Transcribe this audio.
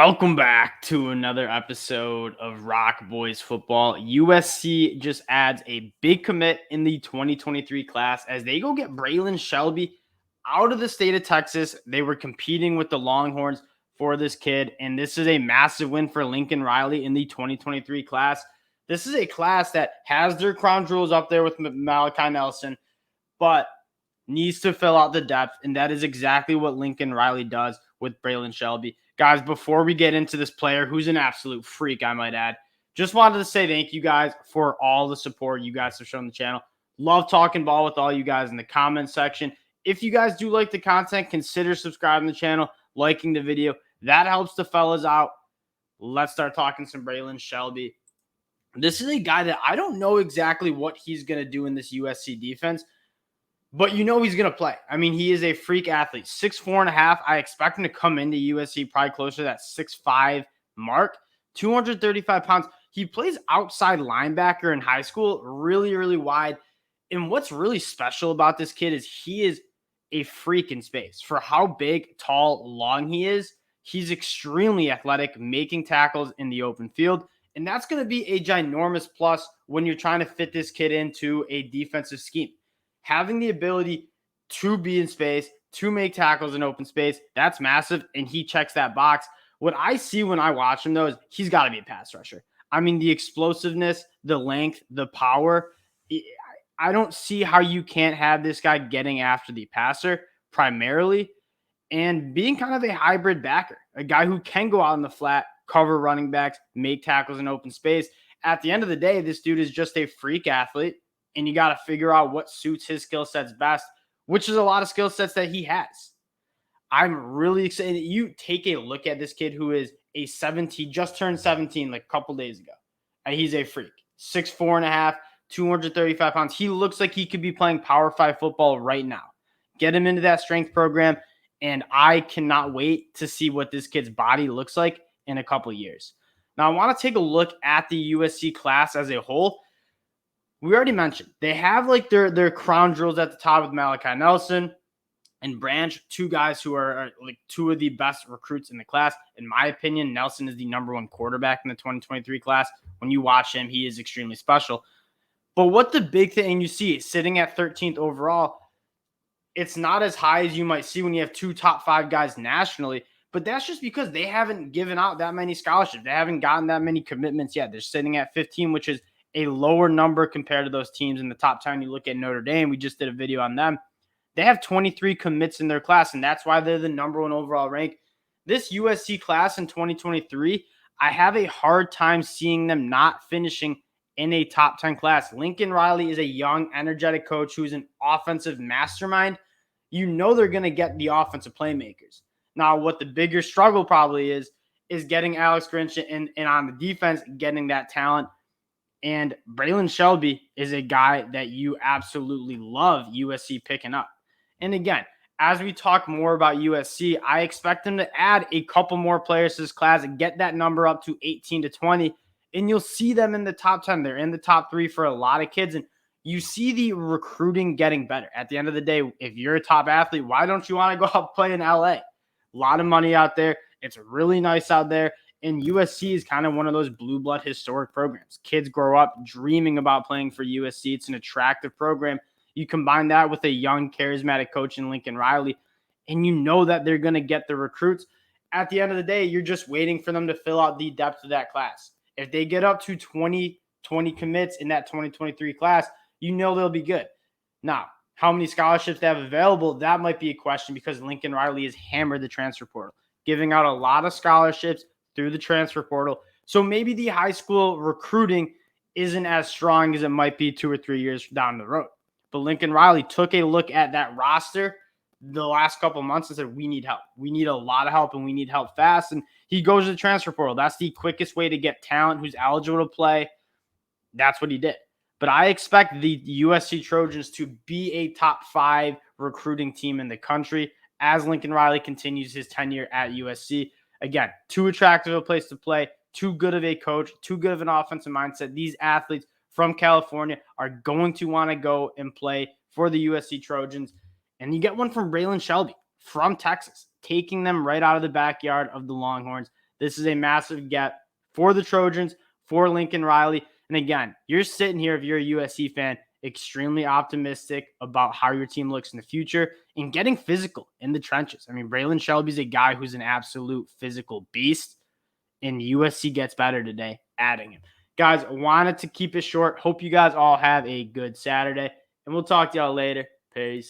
Welcome back to another episode of Rock Boys Football. USC just adds a big commit in the 2023 class as they go get Braylan Shelby out of the state of Texas. They were competing with the Longhorns for this kid, and this is a massive win for Lincoln Riley in the 2023 class. This is a class that has their crown jewels up there with Malachi Nelson, but needs to fill out the depth, and that is exactly what Lincoln Riley does with Braylan Shelby. Guys, before we get into this player, who's an absolute freak, I might add, just wanted to say thank you guys for all the support you guys have shown the channel. Love talking ball with all you guys in the comment section. If you guys do like the content, consider subscribing to the channel, liking the video. That helps the fellas out. Let's start talking some Braylan Shelby. This is a guy that I don't know exactly what he's going to do in this USC defense, but you know he's going to play. I mean, he is a freak athlete. 6'4.5". I expect him to come into USC probably closer to that 6'5" mark. 235 pounds. He plays outside linebacker in high school, really, really wide. And what's really special about this kid is he is a freak in space. For how big, tall, long he is, he's extremely athletic, making tackles in the open field. And that's going to be a ginormous plus when you're trying to fit this kid into a defensive scheme. Having the ability to be in space, to make tackles in open space, that's massive, and he checks that box. What I see when I watch him, though, is he's got to be a pass rusher. I mean, the explosiveness, the length, the power, I don't see how you can't have this guy getting after the passer primarily and being kind of a hybrid backer, a guy who can go out in the flat, cover running backs, make tackles in open space. At the end of the day, this dude is just a freak athlete. And you got to figure out what suits his skill sets best, which is a lot of skill sets that he has. I'm really excited. You take a look at this kid who is a 17, just turned 17 like a couple days ago. And he's a freak. 6'4.5", 235 pounds. He looks like he could be playing Power 5 football right now. Get him into that strength program, and I cannot wait to see what this kid's body looks like in a couple years. Now, I want to take a look at the USC class as a whole. We already mentioned they have like their crown jewels at the top with Malachi Nelson and Branch, two guys who are like two of the best recruits in the class. In my opinion, Nelson is the number one quarterback in the 2023 class. When you watch him, he is extremely special. But what the big thing you see sitting at 13th overall, it's not as high as you might see when you have two top 5 guys nationally. But that's just because they haven't given out that many scholarships. They haven't gotten that many commitments yet. They're sitting at 15, which is a lower number compared to those teams in the top 10. You look at Notre Dame, we just did a video on them. They have 23 commits in their class, and that's why they're the number one overall rank. This USC class in 2023, I have a hard time seeing them not finishing in a top 10 class. Lincoln Riley is a young, energetic coach who's an offensive mastermind. You know they're going to get the offensive playmakers. Now, what the bigger struggle probably is getting Alex Grinch and on the defense, getting that talent. And Braylan Shelby is a guy that you absolutely love USC picking up. And again, as we talk more about USC, I expect them to add a couple more players to this class and get that number up to 18 to 20. And you'll see them in the top 10. They're in the top 3 for a lot of kids. And you see the recruiting getting better. At the end of the day, if you're a top athlete, why don't you want to go out and play in LA? A lot of money out there. It's really nice out there. And USC is kind of one of those blue blood historic programs. Kids grow up dreaming about playing for USC. It's an attractive program. You combine that with a young, charismatic coach in Lincoln Riley, and you know that they're going to get the recruits. At the end of the day, you're just waiting for them to fill out the depth of that class. If they get up to 20 commits in that 2023 class, you know they'll be good. Now, how many scholarships they have available, that might be a question because Lincoln Riley has hammered the transfer portal, giving out a lot of scholarships through the transfer portal. So maybe the high school recruiting isn't as strong as it might be 2 or 3 years down the road. But Lincoln Riley took a look at that roster the last couple of months and said, we need help. We need a lot of help, and we need help fast. And he goes to the transfer portal. That's the quickest way to get talent who's eligible to play. That's what he did. But I expect the USC Trojans to be a top 5 recruiting team in the country as Lincoln Riley continues his tenure at USC. Again, too attractive a place to play, too good of a coach, too good of an offensive mindset. These athletes from California are going to want to go and play for the USC Trojans. And you get one from Braylan Shelby from Texas, taking them right out of the backyard of the Longhorns. This is a massive get for the Trojans, for Lincoln Riley. And again, you're sitting here, if you're a USC fan, extremely optimistic about how your team looks in the future and getting physical in the trenches. I mean, Braylan Shelby's a guy who's an absolute physical beast, and USC gets better today, adding him. Guys, wanted to keep it short. Hope you guys all have a good Saturday, and we'll talk to y'all later. Peace.